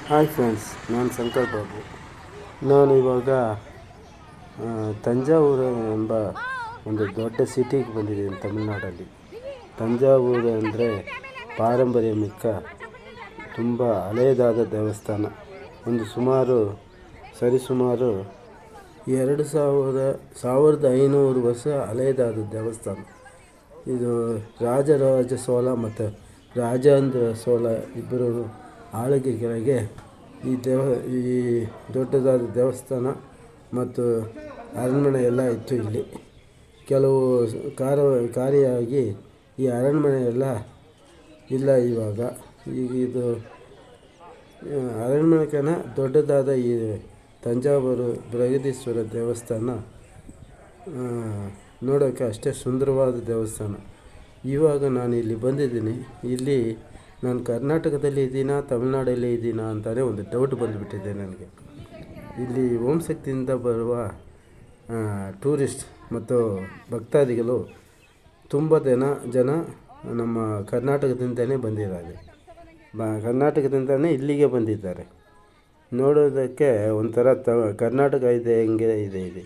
Hi friends, ನಾನು ಶಂಕರ್ ಬಾಬು. ನಾನು ಇವಾಗ ತಂಜಾವೂರು ಎಂಬ ಒಂದು ದೊಡ್ಡ ಸಿಟಿಗೆ ಬಂದಿದ್ದೀನಿ ತಮಿಳುನಾಡಲ್ಲಿ. ತಂಜಾವೂರು ಅಂದರೆ ಪಾರಂಪರ್ಯ ಮಿಕ್ಕ ತುಂಬ ಹಳೆಯದಾದ ದೇವಸ್ಥಾನ. ಒಂದು ಸರಿಸುಮಾರು 1500 ವರ್ಷ ಹಳೆಯದಾದ ದೇವಸ್ಥಾನ. ಇದು ರಾಜರಾಜ ಚೋಳ ಮತ್ತು ರಾಜೇಂದ್ರ ಚೋಳ ಇಬ್ಬರು ಆಳ್ವಿಕೆ ಕೆಳಗೆ ಈ ದೊಡ್ಡದಾದ ದೇವಸ್ಥಾನ ಮತ್ತು ಅರಣ್ಮನೆ ಎಲ್ಲ ಇತ್ತು. ಇಲ್ಲಿ ಕೆಲವು ಕಾರ್ಯಾಗಿ ಈ ಅರಣ್ಮನೆ ಎಲ್ಲ ಇಲ್ಲ ಇವಾಗ. ಈಗ ಇದು ಅರಣ್ಮನೆಕನ ದೊಡ್ಡದಾದ ಈ ತಂಜಾವೂರು ಬೃಹದೀಶ್ವರ ದೇವಸ್ಥಾನ ನೋಡೋಕ್ಕೆ ಅಷ್ಟೇ ಸುಂದರವಾದ ದೇವಸ್ಥಾನ. ಇವಾಗ ನಾನು ಇಲ್ಲಿ ಬಂದಿದ್ದೀನಿ. ಇಲ್ಲಿ ನಾನು ಕರ್ನಾಟಕದಲ್ಲಿ ಇದ್ದೀನಾ ತಮಿಳ್ನಾಡಲ್ಲಿ ಇದ್ದೀನಾ ಅಂತಲೇ ಒಂದು ಡೌಟ್ ಬಂದುಬಿಟ್ಟಿದೆ ನನಗೆ. ಇಲ್ಲಿ ಓಂ ಶಕ್ತಿಯಿಂದ ಬರುವ ಟೂರಿಸ್ಟ್ ಮತ್ತು ಭಕ್ತಾದಿಗಳು ತುಂಬ ಜನ ನಮ್ಮ ಕರ್ನಾಟಕದಿಂದಲೇ ಬಂದಿದ್ದಾರೆ. ಕರ್ನಾಟಕದಿಂದಲೇ ಇಲ್ಲಿಗೆ ಬಂದಿದ್ದಾರೆ. ನೋಡೋದಕ್ಕೆ ಒಂಥರ ಕರ್ನಾಟಕ ಇದೆ ಹೆಂಗೆ ಇದೆ.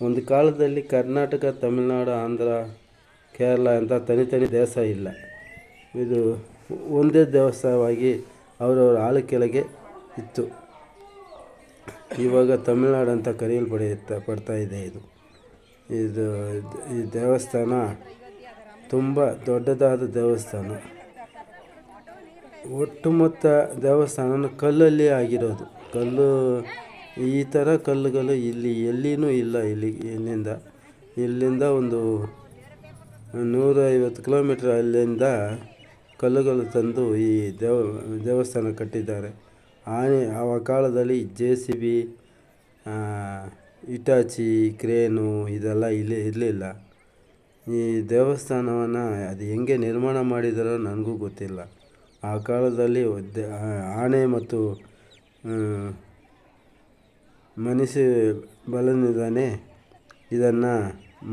ಒಂದು ಕಾಲದಲ್ಲಿ ಕರ್ನಾಟಕ, ತಮಿಳುನಾಡು, ಆಂಧ್ರ, ಕೇರಳ ಅಂತ ತನಿ ದೇಶ ಇಲ್ಲ. ಇದು ಒಂದೇ ದೇವಸ್ಥಾನವಾಗಿ ಅವರವರ ಆಳ್ವಿಕೆಗೆ ಇತ್ತು. ಇವಾಗ ತಮಿಳುನಾಡು ಅಂತ ಪಡ್ತಾ ಇದೆ. ಈ ದೇವಸ್ಥಾನ ತುಂಬ ದೊಡ್ಡದಾದ ದೇವಸ್ಥಾನ. ಒಟ್ಟುಮೊತ್ತ ದೇವಸ್ಥಾನ ಕಲ್ಲಲ್ಲಿ ಆಗಿರೋದು. ಈ ಥರ ಕಲ್ಲುಗಳು ಇಲ್ಲಿ ಎಲ್ಲಿಯೂ ಇಲ್ಲ. ಇಲ್ಲಿಂದ ಒಂದು 150 ಕಿಲೋಮೀಟ್ರ್ ಅಲ್ಲಿಂದ ಕಲ್ಲುಗಳು ತಂದು ಈ ದೇವಸ್ಥಾನ ಕಟ್ಟಿದ್ದಾರೆ. ಆ ಕಾಲದಲ್ಲಿ JCB, ಇಟಾಚಿ, ಕ್ರೇನು ಇದೆಲ್ಲ ಇಲ್ಲಿ ಇರಲಿಲ್ಲ. ಈ ದೇವಸ್ಥಾನವನ್ನು ಅದು ಹೆಂಗೆ ನಿರ್ಮಾಣ ಮಾಡಿದಾರೋ ನನಗೂ ಗೊತ್ತಿಲ್ಲ. ಆ ಕಾಲದಲ್ಲಿ ಆನೆ ಮತ್ತು ಮನುಷ್ಯ ಬಲದಿಂದಲೇ ಇದನ್ನು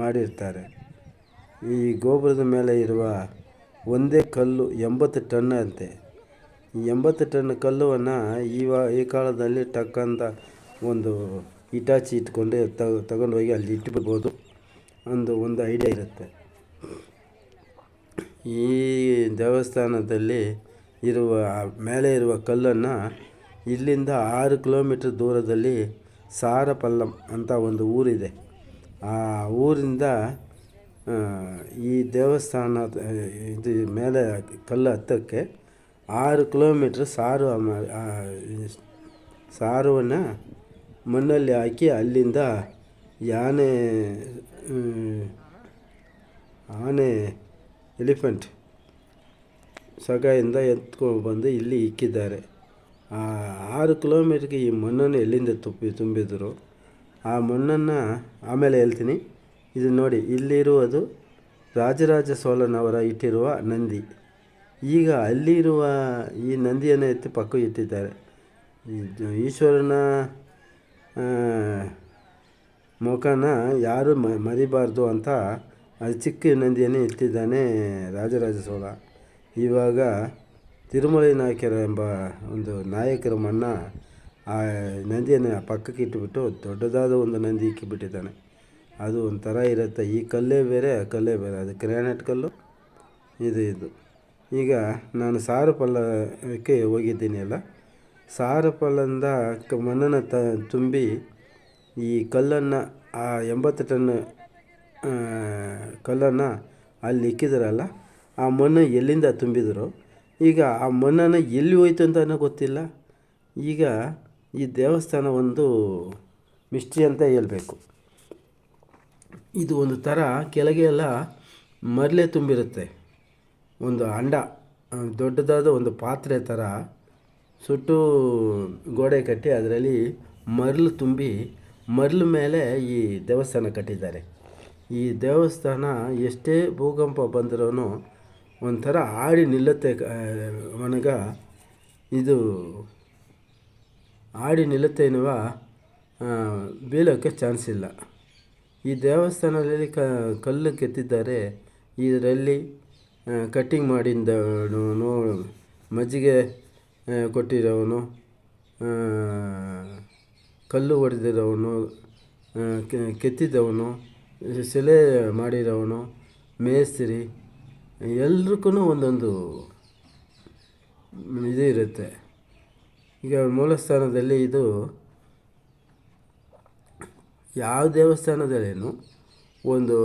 ಮಾಡಿರ್ತಾರೆ. ಈ ಗೋಪುರದ ಮೇಲೆ ಇರುವ ಒಂದೇ ಕಲ್ಲು 80 ಟನ್ ಅಂತೆ. ಈ 80 ಟನ್ ಕಲ್ಲುವನ್ನು ಈ ಕಾಲದಲ್ಲಿ ಟಕ್ಕಂತ ಒಂದು ಇಟಾಚಿ ಇಟ್ಕೊಂಡು ತಗೊಂಡೋಗಿ ಅಲ್ಲಿ ಇಟ್ಬಿಡ್ಬೋದು. ಒಂದು ಐಡಿಯಾ ಇರುತ್ತೆ. ಈ ದೇವಸ್ಥಾನದಲ್ಲಿ ಮೇಲೆ ಇರುವ ಕಲ್ಲನ್ನು ಇಲ್ಲಿಂದ 6 ಕಿಲೋಮೀಟ್ರ್ ದೂರದಲ್ಲಿ ಸಾರಪಲ್ಲಂ ಅಂತ ಒಂದು ಊರಿದೆ. ಆ ಊರಿಂದ ಈ ದೇವಸ್ಥಾನ ಇದು ಮೇಲೆ ಕಲ್ಲು ಹತ್ತಕ್ಕೆ 6 ಕಿಲೋಮೀಟ್ರ್ ಸಾರವನ್ನು ಮಣ್ಣಲ್ಲಿ ಹಾಕಿ ಅಲ್ಲಿಂದ ಆನೆ ಎಲಿಫೆಂಟ್ ಸಗಾಯಿಂದ ಎತ್ಕೊಂಡು ಬಂದು ಇಲ್ಲಿ ಇಕ್ಕಿದ್ದಾರೆ. 6 ಕಿಲೋಮೀಟ್ರಿಗೆ ಈ ಮಣ್ಣನ್ನು ಎಲ್ಲಿಂದ ತುಂಬಿದ್ರು ಆ ಮಣ್ಣನ್ನು ಆಮೇಲೆ ಹೇಳ್ತೀನಿ. ಇದು ನೋಡಿ, ಇಲ್ಲಿರುವುದು ರಾಜರಾಜ ಚೋಳನವರ ಇಟ್ಟಿರುವ ನಂದಿ. ಈಗ ಅಲ್ಲಿರುವ ಈ ನಂದಿಯನ್ನು ಎತ್ತಿ ಪಕ್ಕ ಇಟ್ಟಿದ್ದಾರೆ. ಈಶ್ವರನ ಮುಖನ ಯಾರು ಮರಿಬಾರ್ದು ಅಂತ ಅದು ಚಿಕ್ಕ ನಂದಿಯನ್ನು ಇಟ್ಟಿದ್ದಾನೆ ರಾಜರಾಜ ಚೋಳ. ಇವಾಗ ತಿರುಮಲೈ ನಾಯಕರ ಎಂಬ ಒಂದು ನಾಯಕರ ಮಣ್ಣ ಆ ನಂದಿಯನ್ನು ಪಕ್ಕಕ್ಕೆ ಇಟ್ಟುಬಿಟ್ಟು ದೊಡ್ಡದಾದ ಒಂದು ನಂದಿ ಇಕ್ಕಿಬಿಟ್ಟಿದ್ದಾನೆ. ಅದು ಒಂಥರ ಇರುತ್ತೆ. ಈ ಕಲ್ಲೇ ಬೇರೆ, ಆ ಕಲ್ಲೇ ಬೇರೆ. ಅದು ಗ್ರಾನೈಟ್ ಕಲ್ಲು, ಇದು. ಈಗ ನಾನು ಸಾರಪಲ್ಲಕ್ಕೆ ಹೋಗಿದ್ದೀನಿ ಅಲ್ಲ, ಸಾರಪಲ್ಲಿಂದ ಮಣ್ಣನ್ನು ತುಂಬಿ ಈ ಕಲ್ಲನ್ನು ಆ 80 ಟನ್ ಕಲ್ಲನ್ನು ಅಲ್ಲಿ ಇಕ್ಕಿದ್ರಲ್ಲ, ಆ ಮಣ್ಣು ಎಲ್ಲಿಂದ ತುಂಬಿದ್ರು. ಈಗ ಆ ಮಣ್ಣನ್ನು ಎಲ್ಲಿ ಹೋಯ್ತು ಅಂತಲೂ ಗೊತ್ತಿಲ್ಲ. ಈಗ ಈ ದೇವಸ್ಥಾನ ಒಂದು ಮಿಸ್ಟ್ರಿ ಅಂತ ಹೇಳಬೇಕು. ಇದು ಒಂದು ಥರ ಕೆಳಗೆ ಎಲ್ಲ ಮರಳೆ ತುಂಬಿರುತ್ತೆ. ಒಂದು ಅಂಡ ದೊಡ್ಡದಾದ ಒಂದು ಪಾತ್ರೆ ಥರ ಸುಟ್ಟು ಗೋಡೆ ಕಟ್ಟಿ ಅದರಲ್ಲಿ ಮರಳು ತುಂಬಿ ಮರಳು ಮೇಲೆ ಈ ದೇವಸ್ಥಾನ ಕಟ್ಟಿದ್ದಾರೆ. ಈ ದೇವಸ್ಥಾನ ಎಷ್ಟೇ ಭೂಕಂಪ ಬಂದ್ರೂ ಒಂಥರ ಆಡಿ ನಿಲ್ಲುತ್ತೆ. ಇದು ಆಡಿ ನಿಲ್ಲುತ್ತೇನುವ ಬೀಳೋಕ್ಕೆ ಚಾನ್ಸ್ ಇಲ್ಲ. ಈ ದೇವಸ್ಥಾನದಲ್ಲಿ ಕಲ್ಲು ಕೆತ್ತಿದ್ದಾರೆ. ಇದರಲ್ಲಿ ಕಟ್ಟಿಂಗ್ ಮಾಡಿದವನು, ಮಜ್ಜಿಗೆ ಕೊಟ್ಟಿರೋನು, ಕಲ್ಲು ಹೊಡೆದಿರೋವನು, ಕೆತ್ತಿದವನು, ಶಿಲೆ ಮಾಡಿರೋವನು, ಮೇಸ್ತ್ರಿ ಎಲ್ರಿಗೂ ಒಂದೊಂದು ಇದು ಇರುತ್ತೆ. ಈಗ ಮೂಲಸ್ಥಾನದಲ್ಲಿ ಇದು ಯಾವ ದೇವಸ್ಥಾನದಲ್ಲೇನು ಒಂದು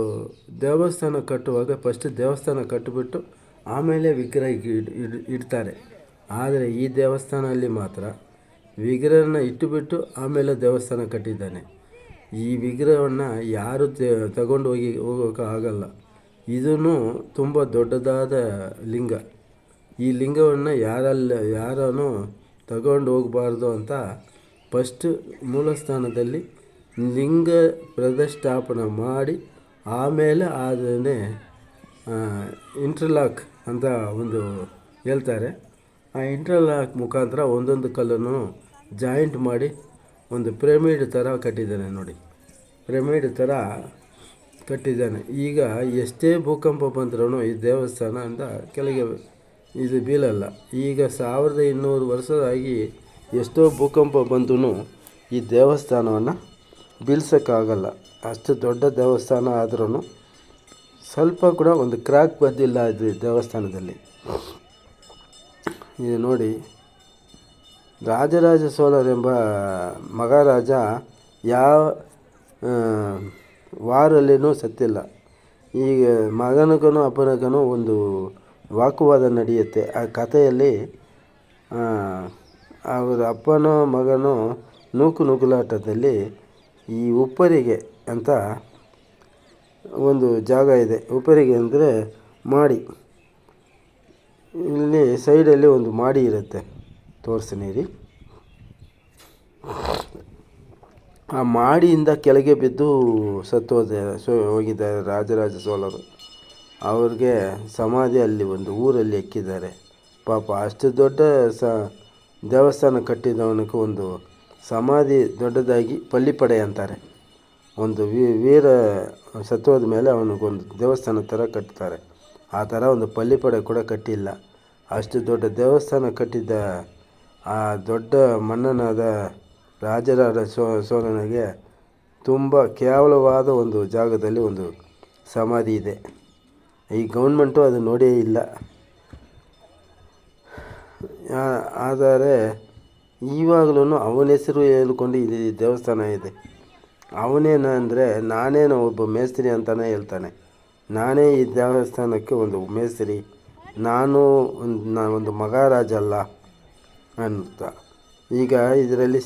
ದೇವಸ್ಥಾನ ಕಟ್ಟುವಾಗ ಫಸ್ಟ್ ದೇವಸ್ಥಾನ ಕಟ್ಟಿಬಿಟ್ಟು ಆಮೇಲೆ ವಿಗ್ರಹ ಇಡ್ತಾರೆ. ಆದರೆ ಈ ದೇವಸ್ಥಾನದಲ್ಲಿ ಮಾತ್ರ ವಿಗ್ರಹನ ಇಟ್ಟುಬಿಟ್ಟು ಆಮೇಲೆ ದೇವಸ್ಥಾನ ಕಟ್ಟಿದ್ದಾನೆ. ಈ ವಿಗ್ರಹವನ್ನು ಯಾರು ತಗೊಂಡು ಹೋಗೋಕೆ ಆಗಲ್ಲ. ಇದೂ ತುಂಬ ದೊಡ್ಡದಾದ ಲಿಂಗ. ಈ ಲಿಂಗವನ್ನು ಯಾರೂ ತಗೊಂಡು ಹೋಗಬಾರ್ದು ಅಂತ ಫಸ್ಟ್ ಮೂಲಸ್ಥಾನದಲ್ಲಿ ಲಿಂಗ ಪ್ರತಿಷ್ಠಾಪನೆ ಮಾಡಿ ಆಮೇಲೆ ಅದನ್ನೇ ಇಂಟರ್ಲಾಕ್ ಅಂತ ಒಂದು ಹೇಳ್ತಾರೆ. ಆ ಇಂಟರ್ಲಾಕ್ ಮುಖಾಂತರ ಒಂದೊಂದು ಕಲ್ಲನ್ನು ಜಾಯಿಂಟ್ ಮಾಡಿ ಒಂದು ಪಿರಮಿಡ್ ಥರ ಕಟ್ಟಿದ್ದಾನೆ ನೋಡಿ. ಪಿರಮಿಡ್ ಥರ ಕಟ್ಟಿದ್ದಾನೆ. ಈಗ ಎಷ್ಟೇ ಭೂಕಂಪ ಬಂದ್ರೂ ಈ ದೇವಸ್ಥಾನದಿಂದ ಕೆಳಗೆ ಇದು ಬೀಳಲ್ಲ. ಈಗ 1200 ವರ್ಷದಾಗಿ ಎಷ್ಟೋ ಭೂಕಂಪ ಬಂದೂ ಈ ದೇವಸ್ಥಾನವನ್ನು ಬೀಳ್ಸೋಕ್ಕಾಗಲ್ಲ. ಅಷ್ಟು ದೊಡ್ಡ ದೇವಸ್ಥಾನ ಆದ್ರೂ ಸ್ವಲ್ಪ ಕೂಡ ಒಂದು ಕ್ರ್ಯಾಕ್ ಬಂದಿಲ್ಲ ಇದು ದೇವಸ್ಥಾನದಲ್ಲಿ. ಇದು ನೋಡಿ, ರಾಜರಾಜ ಸೋಳರೆಂಬ ಮಹಾರಾಜ ಯಾವ ವಾರಲ್ಲಿನೂ ಸತ್ತಿಲ್ಲ. ಈಗ ಮಗನಿಗೂ ಅಪ್ಪನಿಗೂ ಒಂದು ವಾಕುವಾದ ನಡೆಯುತ್ತೆ. ಆ ಕಥೆಯಲ್ಲಿ ಅವರ ಅಪ್ಪನೋ ಮಗನೋ ನೂಕುನುಗ್ಗಲಾಟದಲ್ಲಿ ಈ ಉಪ್ಪರಿಗೆ ಅಂತ ಒಂದು ಜಾಗ ಇದೆ. ಉಪ್ಪರಿಗೆ ಅಂದರೆ ಮಾಡಿ, ಇಲ್ಲಿ ಸೈಡಲ್ಲಿ ಒಂದು ಮಾಡಿ ಇರುತ್ತೆ, ತೋರಿಸ್ತೀನಿ ರೀ. ಆ ಮಾಡಿಯಿಂದ ಕೆಳಗೆ ಬಿದ್ದು ಹೋಗಿದ್ದಾರೆ ರಾಜರಾಜ ಚೋಳರು. ಅವ್ರಿಗೆ ಸಮಾಧಿ ಅಲ್ಲಿ ಒಂದು ಊರಲ್ಲಿ ಎಕ್ಕಿದ್ದಾರೆ. ಪಾಪ ಅಷ್ಟು ದೊಡ್ಡ ದೇವಸ್ಥಾನ ಕಟ್ಟಿದವನಿಗೆ ಒಂದು ಸಮಾಧಿ ದೊಡ್ಡದಾಗಿ ಪಳ್ಳಿಪಡೆ ಅಂತಾರೆ. ಒಂದು ವೀರ ಸತ್ತೋದ ಮೇಲೆ ಅವನಿಗೊಂದು ದೇವಸ್ಥಾನ ಥರ ಕಟ್ತಾರೆ. ಆ ಥರ ಒಂದು ಪಳ್ಳಿಪಡೆ ಕೂಡ ಕಟ್ಟಿಲ್ಲ. ಅಷ್ಟು ದೊಡ್ಡ ದೇವಸ್ಥಾನ ಕಟ್ಟಿದ್ದ ಆ ದೊಡ್ಡ ಮನ್ನನಾದ ರಾಜರಾಜ ಚೋಳನಿಗೆ ತುಂಬ ಕೇವಲವಾದ ಒಂದು ಜಾಗದಲ್ಲಿ ಒಂದು ಸಮಾಧಿ ಇದೆ. ಈ ಗೌರ್ಮೆಂಟು ಅದು ನೋಡೇ ಇಲ್ಲ. ಆದರೆ ಇವಾಗಲೂ ಅವನ ಹೆಸರು ಹೇಳ್ಕೊಂಡು ಇದು ದೇವಸ್ಥಾನ ಇದೆ. ಅವನೇನಂದರೆ ನಾನೇನೋ ಒಬ್ಬ ಮೇಸ್ತ್ರಿ ಅಂತಲೇ ಹೇಳ್ತಾನೆ. ನಾನೇ ಈ ದೇವಸ್ಥಾನಕ್ಕೆ ಒಂದು ಮೇಸ್ತ್ರಿ, ನಾನು ಒಂದು ಮಹಾರಾಜ ಅಲ್ಲ ಅಂತ. ಈಗ ಇದರಲ್ಲಿ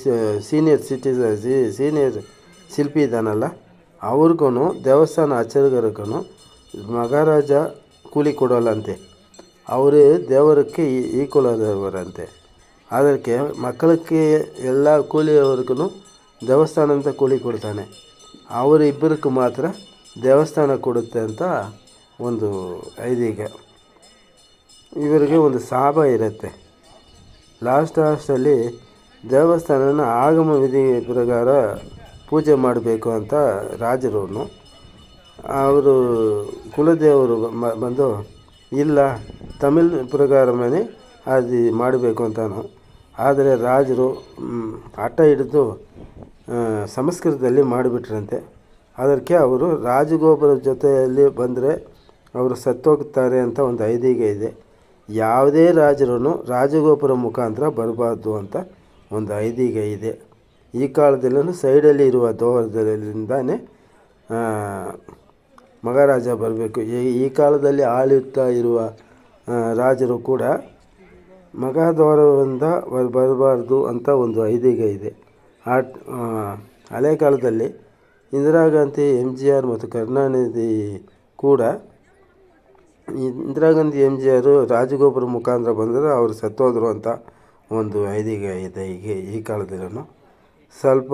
ಸೀನಿಯರ್ ಶಿಲ್ಪಿ ಇದ್ದಾನಲ್ಲ, ಅವ್ರಿಗೂ ದೇವಸ್ಥಾನ ಆಚಾರ್ಯರಿಗೂ ಮಹಾರಾಜ ಕೂಲಿ ಕೊಡೋಲ್ಲಂತೆ. ಅವರು ದೇವರಕ್ಕೆ ಈ ಕುಲದವರಂತೆ. ಅದಕ್ಕೆ ಮಕ್ಕಳಕ್ಕೆ ಎಲ್ಲ ಕೂಲಿಯವರಿಗೂ ದೇವಸ್ಥಾನ ಅಂತ ಕೂಲಿ ಕೊಡ್ತಾನೆ. ಅವರಿಬ್ಬರಿಗೆ ಮಾತ್ರ ದೇವಸ್ಥಾನ ಕೊಡುತ್ತೆ ಅಂತ ಒಂದು ಐದೀಗ. ಇವರಿಗೆ ಒಂದು ಶಾಪ ಇರುತ್ತೆ. ಲಾಸ್ಟಲ್ಲಿ ದೇವಸ್ಥಾನನ ಆಗಮ ವಿಧಿ ಪ್ರಕಾರ ಪೂಜೆ ಮಾಡಬೇಕು ಅಂತ ರಾಜರು ಅವರು ಕುಲದೇವರು ಬಂದು ಇಲ್ಲ ತಮಿಳ್ ಪ್ರಕಾರ ಮನೆ ಅದು ಮಾಡಬೇಕು ಅಂತಾನು. ಆದರೆ ರಾಜರು ಹಠ ಹಿಡಿದು ಸಂಸ್ಕೃತದಲ್ಲಿ ಮಾಡಿಬಿಟ್ರಂತೆ. ಅದಕ್ಕೆ ಅವರು ರಾಜಗೋಪುರ ಜೊತೆಯಲ್ಲಿ ಬಂದರೆ ಅವರು ಸತ್ತೋಗ್ತಾರೆ ಅಂತ ಒಂದು ಐದೀಗ ಇದೆ. ಯಾವುದೇ ರಾಜರು ರಾಜಗೋಪುರ ಮುಖಾಂತರ ಬರಬಾರ್ದು ಅಂತ ಒಂದು ಐದೀಗ ಇದೆ. ಈ ಕಾಲದಲ್ಲೂ ಸೈಡಲ್ಲಿ ಇರುವ ದ್ವಾರದಿಂದಾನೇ ಮಹಾರಾಜ ಬರಬೇಕು. ಈ ಕಾಲದಲ್ಲಿ ಆಳುತ್ತಾ ಇರುವ ರಾಜರು ಕೂಡ ಮಹಾದ್ವಾರದಿಂದ ಬರಬಾರ್ದು ಅಂತ ಒಂದು ಐದೀಗ ಇದೆ. ಹಳೆ ಕಾಲದಲ್ಲಿ ಇಂದಿರಾ ಗಾಂಧಿ, MGR ಮತ್ತು ಕರುಣಾನಿಧಿ ಕೂಡ ಇಂದಿರಾ ಗಾಂಧಿ MGR ರಾಜಗೋಪುರ ಮುಖಾಂತರ ಬಂದರೆ ಅವರು ಸತ್ತೋದ್ರು ಅಂತ ಒಂದು ಐದೀಗ ಇದೆ. ಈ ಕಾಲದಲ್ಲೂ ಸ್ವಲ್ಪ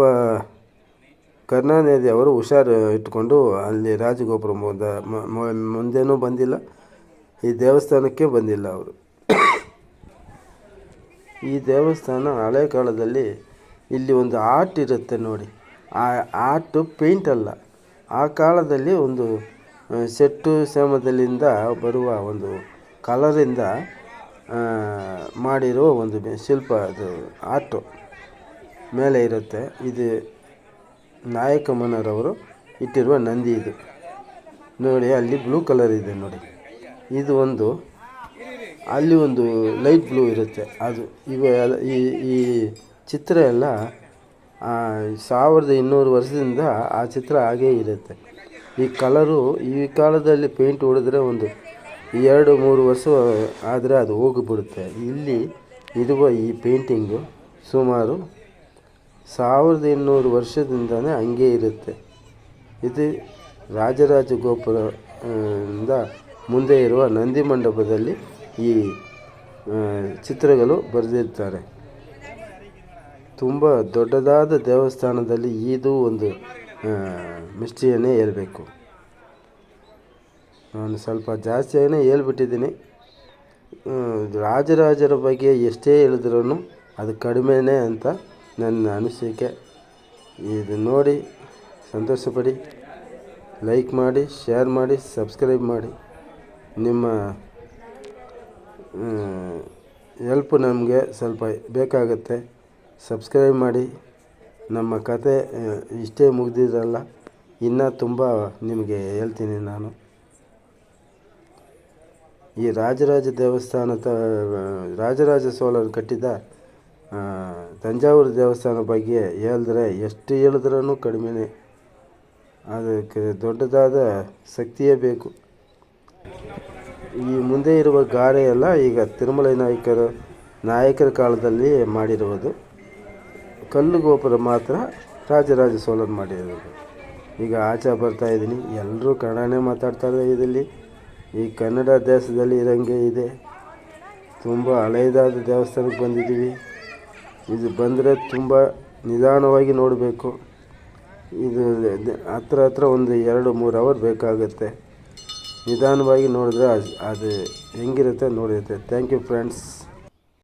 ಕರುಣಾನಿಧಿ ಅವರು ಹುಷಾರು ಇಟ್ಕೊಂಡು ಅಲ್ಲಿ ರಾಜಗೋಪುರ ಮುಂದೆನೂ ಬಂದಿಲ್ಲ, ಈ ದೇವಸ್ಥಾನಕ್ಕೆ ಬಂದಿಲ್ಲ ಅವರು. ಈ ದೇವಸ್ಥಾನ ಹಳೆ ಕಾಲದಲ್ಲಿ ಇಲ್ಲಿ ಒಂದು ಆರ್ಟ್ ಇರುತ್ತೆ ನೋಡಿ. ಆ ಆರ್ಟು ಪೇಂಟ್ ಅಲ್ಲ, ಆ ಕಾಲದಲ್ಲಿ ಒಂದು ಸೆಟ್ಟು ಸೇಮದಲ್ಲಿಂದ ಬರುವ ಒಂದು ಕಲರಿಂದ ಮಾಡಿರೋ ಒಂದು ಶಿಲ್ಪ, ಅದು ಆರ್ಟು. ಮೇಲೆ ಇರುತ್ತೆ. ಇದು ನಾಯಕ ಮನ್ನರವರು ಇಟ್ಟಿರುವ ನಂದಿ ಇದು ನೋಡಿ. ಅಲ್ಲಿ ಬ್ಲೂ ಕಲರ್ ಇದೆ ನೋಡಿ. ಇದು ಒಂದು ಅಲ್ಲಿ ಒಂದು ಲೈಟ್ ಬ್ಲೂ ಇರುತ್ತೆ. ಅದು ಈ ಚಿತ್ರ ಎಲ್ಲ 1200 ವರ್ಷದಿಂದ ಆ ಚಿತ್ರ ಹಾಗೇ ಇರುತ್ತೆ. ಈ ಕಲರು ಈ ಕಾಲದಲ್ಲಿ ಪೇಂಟ್ ಹೊಡೆದ್ರೆ ಒಂದು 2-3 ವರ್ಷ ಆದರೆ ಅದು ಹೋಗಿಬಿಡುತ್ತೆ. ಇಲ್ಲಿ ಇರುವ ಈ ಪೇಂಟಿಂಗು ಸುಮಾರು 1800 ವರ್ಷದಿಂದನೇ ಹಂಗೆ ಇರುತ್ತೆ. ಇದು ರಾಜರಾಜ ಗೋಪುರ ಇಂದ ಮುಂದೆ ಇರುವ ನಂದಿ ಮಂಟಪದಲ್ಲಿ ಈ ಚಿತ್ರಗಳು ಬರೆದಿರ್ತಾರೆ. ತುಂಬ ದೊಡ್ಡದಾದ ದೇವಸ್ಥಾನದಲ್ಲಿ ಇದು ಒಂದು ಮಿಸ್ಟ್ರಿಯನ್ನೇ ಹೇಳಬೇಕು. ನಾನು ಸ್ವಲ್ಪ ಜಾಸ್ತಿಯಾಗೇ ಹೇಳ್ಬಿಟ್ಟಿದ್ದೀನಿ. ರಾಜರಾಜರ ಬಗ್ಗೆ ಎಷ್ಟೇ ಹೇಳಿದ್ರೂ ಅದು ಕಡಿಮೆನೇ ಅಂತ ನನ್ನ ಅನಿಸಿಕೆ. ಇದು ನೋಡಿ ಸಂತೋಷಪಡಿ, ಲೈಕ್ ಮಾಡಿ, ಶೇರ್ ಮಾಡಿ, ಸಬ್ಸ್ಕ್ರೈಬ್ ಮಾಡಿ. ನಿಮ್ಮ ಹೆಲ್ಪ್ ನಮಗೆ ಸ್ವಲ್ಪ ಬೇಕಾಗುತ್ತೆ. ಸಬ್ಸ್ಕ್ರೈಬ್ ಮಾಡಿ. ನಮ್ಮ ಕತೆ ಇಷ್ಟೇ ಮುಗಿದಿರಲ್ಲ, ಇನ್ನೂ ತುಂಬ ನಿಮಗೆ ಹೇಳ್ತೀನಿ ನಾನು. ಈ ರಾಜರಾಜ ದೇವಸ್ಥಾನದ ರಾಜರಾಜ ಚೋಳರು ಕಟ್ಟಿದ ತಂಜಾವೂರು ದೇವಸ್ಥಾನ ಬಗ್ಗೆ ಹೇಳಿದ್ರೆ ಎಷ್ಟು ಹೇಳಿದ್ರೂ ಕಡಿಮೆನೇ. ಅದಕ್ಕೆ ದೊಡ್ಡದಾದ ಶಕ್ತಿಯೇ ಬೇಕು. ಈ ಮುಂದೆ ಇರುವ ಗಾರೆ ಎಲ್ಲ ಈಗ ತಿರುಮಲ ನಾಯಕರ ಕಾಲದಲ್ಲಿ ಮಾಡಿರುವುದು. ಕಲ್ಲು ಗೋಪುರ ಮಾತ್ರ ರಾಜರಾಜ ಚೋಳರು ಮಾಡಿರೋದು. ಈಗ ಆಚೆ ಬರ್ತಾಯಿದ್ದೀನಿ, ಎಲ್ಲರೂ ಕನ್ನಡನೇ ಮಾತಾಡ್ತಾರೆ. ಇದರಲ್ಲಿ ಈ ಕನ್ನಡ ದೇಶದಲ್ಲಿ ಇರೋಂಗೆ ಇದೆ. ತುಂಬ ಹಳೆಯದಾದ ದೇವಸ್ಥಾನಕ್ಕೆ ಬಂದಿದ್ದೀವಿ. ಇದು ಬಂದರೆ ತುಂಬ ನಿಧಾನವಾಗಿ ನೋಡಬೇಕು. ಇದು ಹತ್ರ ಒಂದು 2-3 ಅವರ್ ಬೇಕಾಗುತ್ತೆ. ನಿಧಾನವಾಗಿ ನೋಡಿದ್ರೆ ಅದು ಹೆಂಗಿರುತ್ತೆ ನೋಡಿರುತ್ತೆ. Thank you friends.